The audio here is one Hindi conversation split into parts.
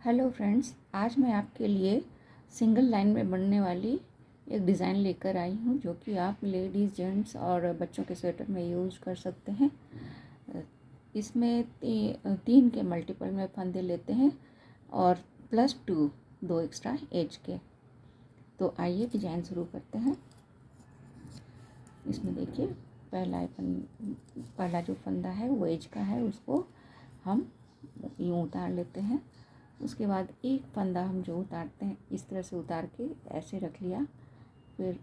हेलो फ्रेंड्स, आज मैं आपके लिए सिंगल लाइन में बनने वाली एक डिज़ाइन लेकर आई हूँ जो कि आप लेडीज़, जेंट्स और बच्चों के स्वेटर में यूज़ कर सकते हैं। इसमें तीन के मल्टीपल में फंदे लेते हैं और +2 दो एक्स्ट्रा एज के। तो आइए डिज़ाइन शुरू करते हैं। इसमें देखिए पहला जो फंदा है वो एज का है, उसको हम यूँ उतार लेते हैं। उसके बाद एक फंदा हम जो उतारते हैं इस तरह से उतार के ऐसे रख लिया, फिर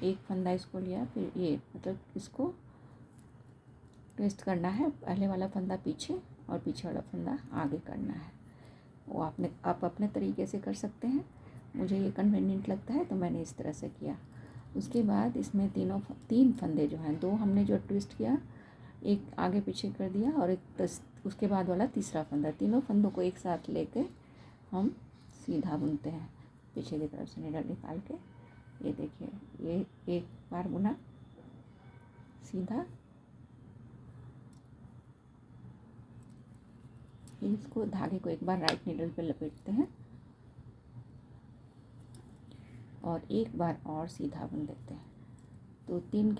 एक फंदा इसको लिया, फिर ये मतलब इसको ट्विस्ट करना है। पहले वाला फंदा पीछे और पीछे वाला फंदा आगे करना है। वो आप अपने तरीके से कर सकते हैं। मुझे ये कन्वीनियंट लगता है तो मैंने इस तरह से किया। उसके बाद इसमें तीन फंदे जो हैं, दो हमने जो ट्विस्ट किया, एक आगे पीछे कर दिया और एक उसके बाद वाला तीसरा फंदा, तीनों फंदों को एक साथ लेके हम सीधा बुनते हैं पीछे की तरफ से निडल निकाल के। ये देखिए, ये एक बार बुना सीधा, इसको धागे को एक बार राइट निडल पे लपेटते हैं और एक बार और सीधा बुन देते हैं। तो तीन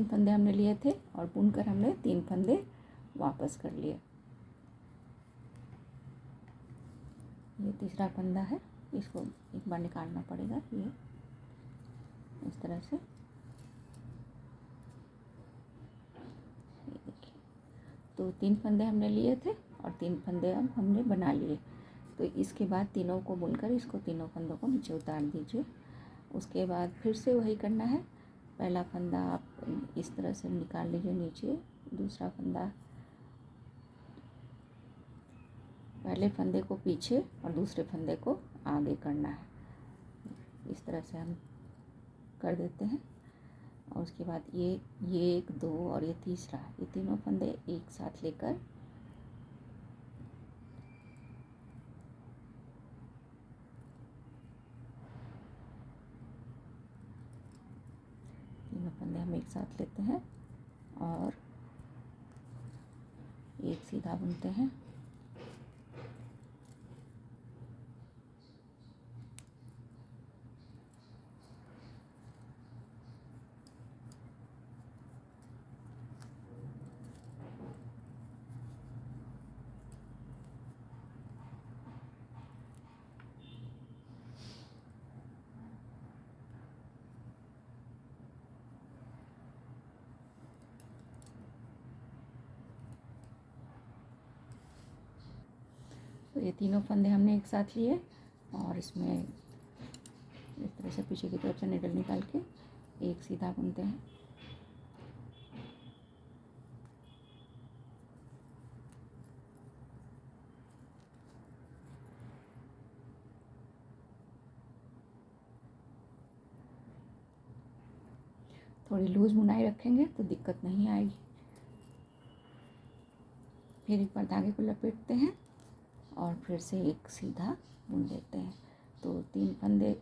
फंदे हमने लिए थे और बुनकर हमने तीन फंदे वापस कर लिए। ये तीसरा फंदा है, इसको एक बार निकालना पड़ेगा। ये इस तरह से, ये देखिए, तो तीन फंदे हमने लिए थे और तीन फंदे अब हमने बना लिए। तो इसके बाद तीनों को बुनकर इसको तीनों फंदों को नीचे उतार दीजिए। उसके बाद फिर से वही करना है। पहला फंदा आप इस तरह से निकाल लीजिए नीचे, दूसरा फंदा पहले फंदे को पीछे और दूसरे फंदे को आगे करना है। इस तरह से हम कर देते हैं। और उसके बाद ये एक, दो और ये तीसरा, ये तीनों फंदे एक साथ लेकर तीनों फंदे हम एक साथ लेते हैं और एक सीधा बुनते हैं। तो ये तीनों फंदे हमने एक साथ लिए और इसमें इस तरह से पीछे की तरफ से निडल निकाल के एक सीधा बुनते हैं। थोड़ी लूज बुनाई रखेंगे तो दिक्कत नहीं आएगी। फिर एक बार धागे को लपेटते हैं और फिर से एक सीधा बुन देते हैं। तो तीन फंदे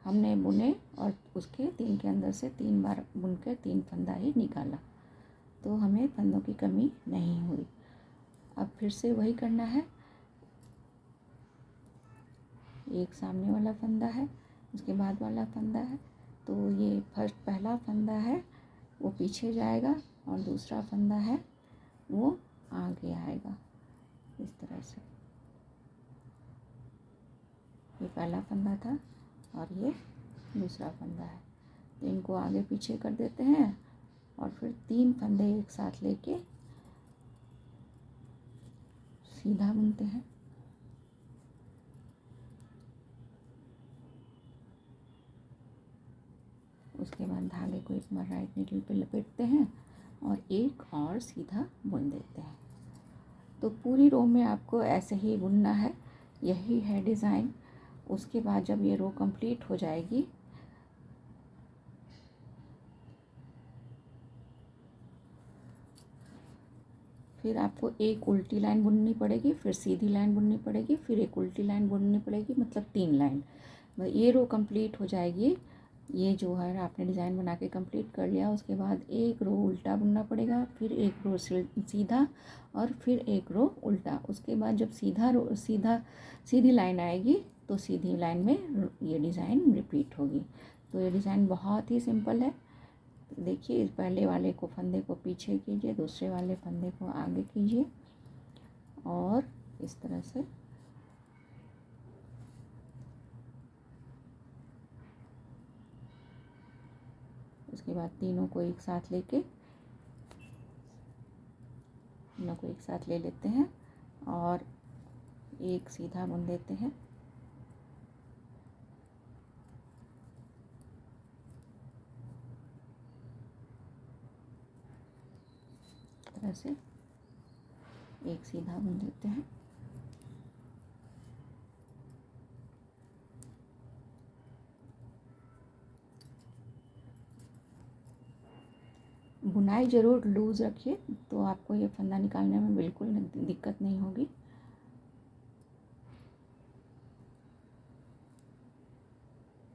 हमने बुने और उसके तीन के अंदर से तीन बार बुनकर तीन फंदा ही निकाला, तो हमें फंदों की कमी नहीं हुई। अब फिर से वही करना है। एक सामने वाला फंदा है, उसके बाद वाला फंदा है, तो ये पहला फंदा है वो पीछे जाएगा और दूसरा फंदा है वो आगे आएगा। इस तरह से ये पहला फंदा था और ये दूसरा फंदा है, तो इनको आगे पीछे कर देते हैं और फिर तीन फंदे एक साथ लेके सीधा बुनते हैं। उसके बाद धागे को एक बार राइट नीडल पे लपेटते हैं और एक और सीधा बुन देते हैं। तो पूरी रो में आपको ऐसे ही बुनना है, यही है डिज़ाइन। उसके बाद जब ये रो कंप्लीट हो जाएगी फिर आपको एक उल्टी लाइन बुननी पड़ेगी, फिर सीधी लाइन बुननी पड़ेगी, फिर एक उल्टी लाइन बुननी पड़ेगी, मतलब तीन लाइन। ये रो कंप्लीट हो जाएगी ये जो है आपने डिज़ाइन बना के कंप्लीट कर लिया। उसके बाद एक रो उल्टा बुनना पड़ेगा, फिर एक रो सीधा और फिर एक रो उल्टा। उसके बाद जब सीधी लाइन आएगी तो सीधी लाइन में ये डिज़ाइन रिपीट होगी। तो ये डिज़ाइन बहुत ही सिंपल है। देखिए, पहले वाले को फंदे को पीछे कीजिए, दूसरे वाले फंदे को आगे कीजिए और इस तरह से उसके बाद तीनों को एक साथ ले लेते हैं और एक सीधा बुन देते हैं। इस तरह से एक सीधा बुन देते हैं। बुनाई ज़रूर लूज़ रखिए, तो आपको ये फंदा निकालने में बिल्कुल दिक्कत नहीं होगी।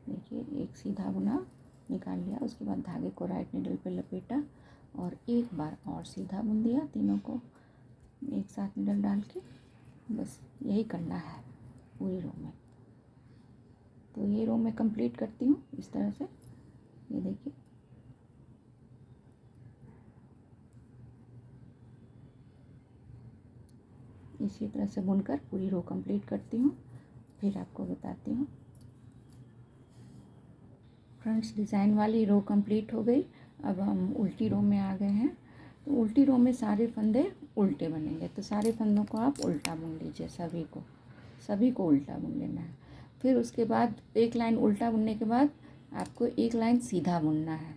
देखिए, एक सीधा बुना, निकाल लिया। उसके बाद धागे को राइट नीडल पे लपेटा और एक बार और सीधा बुन दिया, तीनों को एक साथ नीडल डाल के। बस यही करना है पूरी रो में। तो ये रो मैं कंप्लीट करती हूँ इस तरह से। ये देखिए, इसी तरह से बुनकर पूरी रो कंप्लीट करती हूँ, फिर आपको बताती हूँ। फ्रेंड्स, डिज़ाइन वाली रो कंप्लीट हो गई। अब हम उल्टी रो में आ गए हैं। तो उल्टी रो में सारे फंदे उल्टे बनेंगे, तो सारे फंदों को आप उल्टा बुन लीजिए। सभी को उल्टा बुन लेना है। फिर उसके बाद एक लाइन उल्टा बुनने के बाद आपको एक लाइन सीधा बुनना है,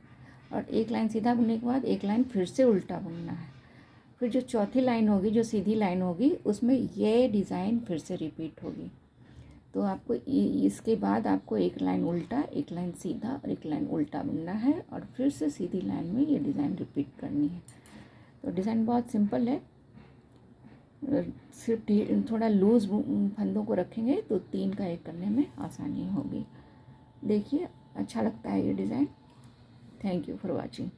और एक लाइन सीधा बुनने के बाद एक लाइन फिर से उल्टा बुनना है। फिर जो चौथी लाइन होगी, जो सीधी लाइन होगी, उसमें ये डिज़ाइन फिर से रिपीट होगी। तो आपको इसके बाद आपको एक लाइन उल्टा, एक लाइन सीधा और एक लाइन उल्टा बुनना है, और फिर से सीधी लाइन में ये डिज़ाइन रिपीट करनी है। तो डिज़ाइन बहुत सिंपल है। सिर्फ थोड़ा लूज़ फंदों को रखेंगे तो 3 का 1 करने में आसानी होगी। देखिए, अच्छा लगता है ये design. Thank you for watching.